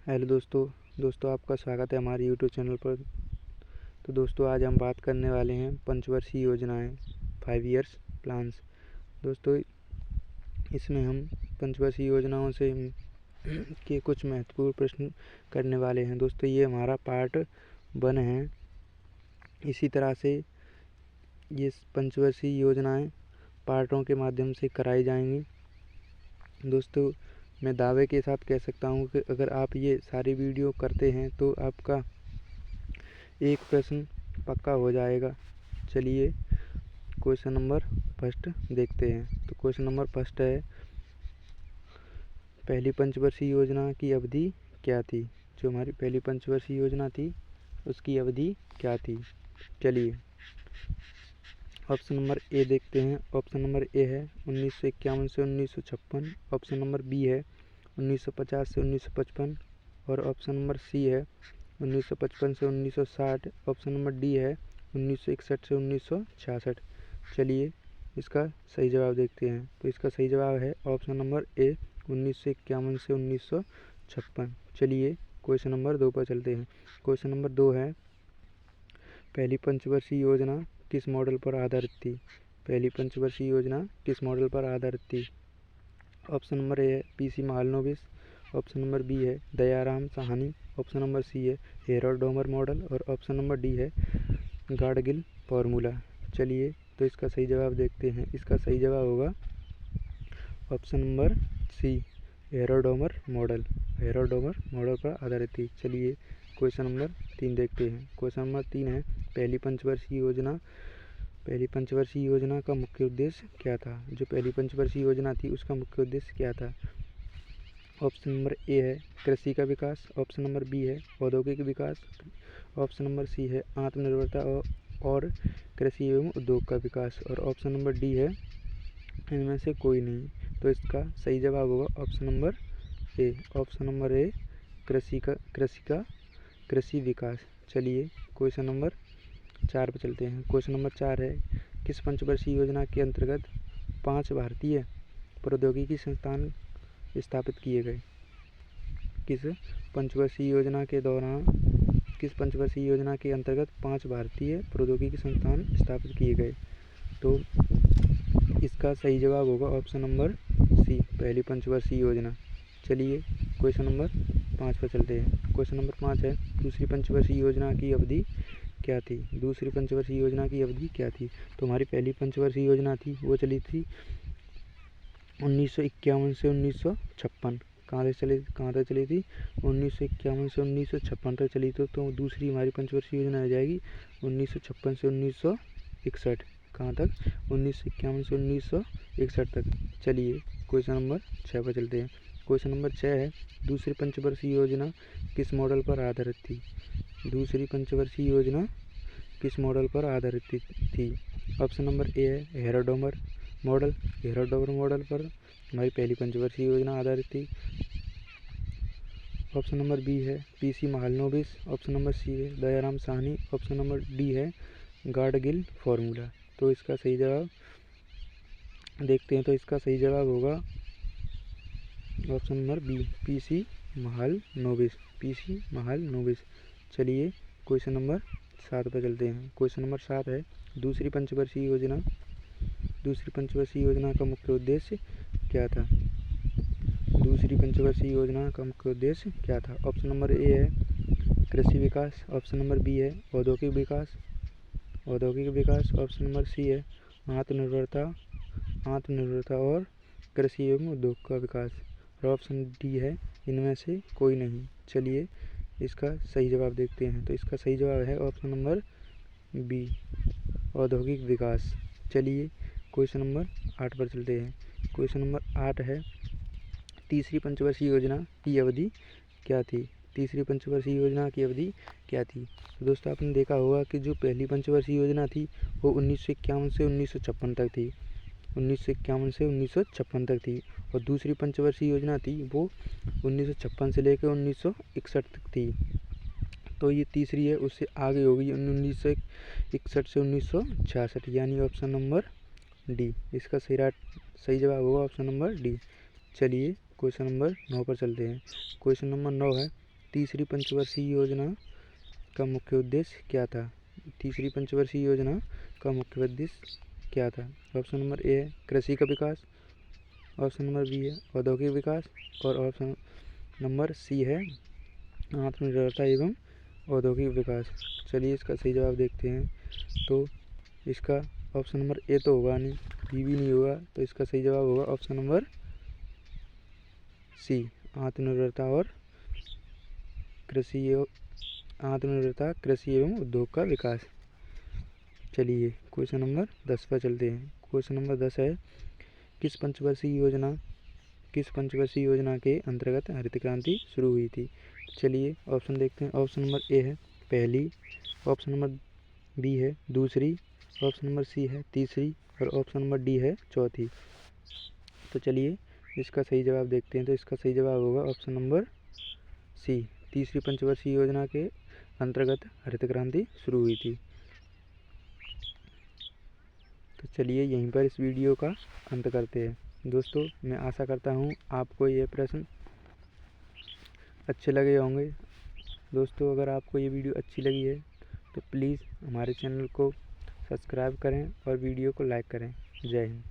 Hello दोस्तों आपका स्वागत है हमारे यूट्यूब चैनल पर। तो दोस्तों आज हम बात करने वाले हैं पंचवर्षीय योजनाएं 5 इयर्स प्लान्स। दोस्तों इसमें हम पंचवर्षीय योजनाओं से के कुछ महत्वपूर्ण प्रश्न करने वाले हैं। दोस्तों ये हमारा पार्ट 1 है। इसी तरह से ये पंचवर्षीय योजनाएं पार्टों के माध्यम से कराई जाएंगी। दोस्तों मैं दावे के साथ कह सकता हूँ कि अगर आप ये सारी वीडियो करते हैं तो आपका एक प्रश्न पक्का हो जाएगा। चलिए क्वेश्चन नंबर फर्स्ट देखते हैं। तो क्वेश्चन नंबर फर्स्ट है, पहली पंचवर्षीय योजना की अवधि क्या थी? जो हमारी पहली पंचवर्षीय योजना थी उसकी अवधि क्या थी? चलिए ऑप्शन नंबर ए देखते हैं। ऑप्शन नंबर ए है 1951 से 1956। ऑप्शन नंबर बी है 1950 से 1955 और ऑप्शन नंबर सी है 1955 से 1960। ऑप्शन नंबर डी है 1961 से 1966। चलिए इसका सही जवाब देखते हैं। तो इसका सही जवाब है ऑप्शन नंबर ए 1951 से 1956। चलिए क्वेश्चन नंबर 2 पर चलते हैं। क्वेश्चन नंबर 2 है, पहली पंचवर्षीय योजना किस मॉडल पर आधारित थी? पहली पंचवर्षीय योजना किस मॉडल पर आधारित थी? ऑप्शन नंबर ए है PC Mahalanobis. Option number B है Dayaram Sahni. Option number C है हेरोल्ड डोमर मॉडल और ऑप्शन नंबर डी है गाडगिल फार्मूला। चलिए तो इसका सही जवाब देखते हैं। इसका सही जवाब होगा option number C Harrod Domar model. Harrod Domar model पर आधारित थी। चलिए क्वेश्चन नंबर 3 देखते हैं। क्वेश्चन नंबर 3 है, पहली पंचवर्षीय योजना का मुख्य उद्देश्य क्या था? जो पहली पंचवर्षीय योजना थी उसका मुख्य उद्देश्य क्या था? ऑप्शन नंबर ए है कृषि का विकास। ऑप्शन नंबर बी है औद्योगिक विकास। ऑप्शन नंबर सी है आत्मनिर्भरता और कृषि एवं उद्योग का विकास और ऑप्शन नंबर डी है इनमें से कोई नहीं। तो इसका सही जवाब होगा ऑप्शन नंबर ए। ऑप्शन नंबर ए कृषि विकास। चलिए क्वेश्चन नंबर 4 पर चलते हैं। क्वेश्चन नंबर 4 है, किस पंचवर्षीय योजना के अंतर्गत 5 भारतीय प्रौद्योगिकी संस्थान स्थापित किए गए? किस पंचवर्षीय योजना के अंतर्गत 5 भारतीय प्रौद्योगिकी संस्थान स्थापित किए गए? तो इसका सही जवाब होगा ऑप्शन नंबर सी पहली पंचवर्षीय योजना। चलिए क्वेश्चन नंबर 5 पर चलते हैं। क्वेश्चन नंबर 5 है, दूसरी पंचवर्षीय योजना की अवधि क्या थी? दूसरी पंचवर्षीय योजना की अवधि क्या थी? तो हमारी पहली पंचवर्षीय योजना थी वो चली थी 1951 से 1956। कहाँ तक चली थी? 1951 से 1956 तक चली। तो दूसरी हमारी पंचवर्षीय योजना आ जाएगी 1956 से 1961। कहाँ तक? 1951 से 1961 तक। चलिए क्वेश्चन नंबर 6 पर चलते हैं। क्वेश्चन नंबर 6 है, दूसरी पंचवर्षीय योजना किस मॉडल पर आधारित थी? दूसरी पंचवर्षीय योजना किस मॉडल पर आधारित थी? ऑप्शन नंबर ए है Harrod Domar model. Harrod Domar model पर हमारी पहली पंचवर्षीय योजना आधारित थी। ऑप्शन नंबर बी है PC Mahalanobis. Option number C है Dayaram Sahni. Option number D है गाडगिल फार्मूला। तो इसका सही जवाब देखते हैं। तो इसका सही जवाब होगा option number B P C Mahalanobis. चलिए क्वेश्चन नंबर 7 पर चलते हैं। क्वेश्चन नंबर 7 है, दूसरी पंचवर्षीय योजना का मुख्य उद्देश्य क्या था? दूसरी पंचवर्षीय योजना का मुख्य उद्देश्य क्या था? ऑप्शन नंबर ए है कृषि विकास। ऑप्शन नंबर बी है औद्योगिक विकास। ऑप्शन नंबर सी है आत्मनिर्भरता और कृषि एवं उद्योग का विकास और ऑप्शन डी है इनमें से कोई नहीं। चलिए इसका सही जवाब देखते हैं। तो इसका सही जवाब है ऑप्शन नंबर बी औद्योगिक विकास। चलिए क्वेश्चन नंबर 8 पर चलते हैं। क्वेश्चन नंबर 8 है, तीसरी पंचवर्षीय योजना की अवधि क्या थी? तीसरी पंचवर्षीय योजना की अवधि क्या थी? तो दोस्तों आपने देखा होगा कि जो पहली पंचवर्षीय योजना थी वो 1951 से 1956 तक थी। 1951 से 1956 तक थी और दूसरी पंचवर्षीय योजना थी वो 1956 से लेकर 1961 तक थी। तो ये तीसरी है उससे आगे होगी 1961 से 1966 यानी ऑप्शन नंबर डी। इसका सही जवाब होगा ऑप्शन नंबर डी। चलिए क्वेश्चन नंबर 9 पर चलते हैं। क्वेश्चन नंबर 9 है, तीसरी पंचवर्षीय योजना का मुख्य उद्देश्य क्या था? तीसरी पंचवर्षीय योजना का मुख्य उद्देश्य क्या था? ऑप्शन नंबर ए है कृषि का विकास, ऑप्शन नंबर बी है औद्योगिक विकास और ऑप्शन नंबर सी है आत्मनिर्भरता एवं औद्योगिक विकास। चलिए इसका सही जवाब देखते हैं। तो इसका ऑप्शन नंबर ए तो होगा नहीं, बी भी नहीं होगा, तो इसका सही जवाब होगा ऑप्शन नंबर सी आत्मनिर्भरता कृषि एवं उद्योग का विकास। चलिए क्वेश्चन नंबर 10 पर चलते हैं। क्वेश्चन नंबर 10 है किस पंचवर्षीय योजना के अंतर्गत हरित क्रांति शुरू हुई थी? चलिए ऑप्शन देखते हैं। ऑप्शन नंबर ए है पहली, ऑप्शन नंबर बी है दूसरी, ऑप्शन नंबर सी है तीसरी और ऑप्शन नंबर डी है चौथी। तो चलिए इसका सही जवाब देखते हैं। तो इसका सही जवाब होगा ऑप्शन नंबर सी, तीसरी पंचवर्षीय योजना के अंतर्गत हरित क्रांति शुरू हुई थी। तो चलिए यहीं पर इस वीडियो का अंत करते हैं। दोस्तों मैं आशा करता हूँ आपको ये प्रश्न अच्छे लगे होंगे। दोस्तों अगर आपको ये वीडियो अच्छी लगी है तो प्लीज़ हमारे चैनल को सब्सक्राइब करें और वीडियो को लाइक करें। जय हिंद।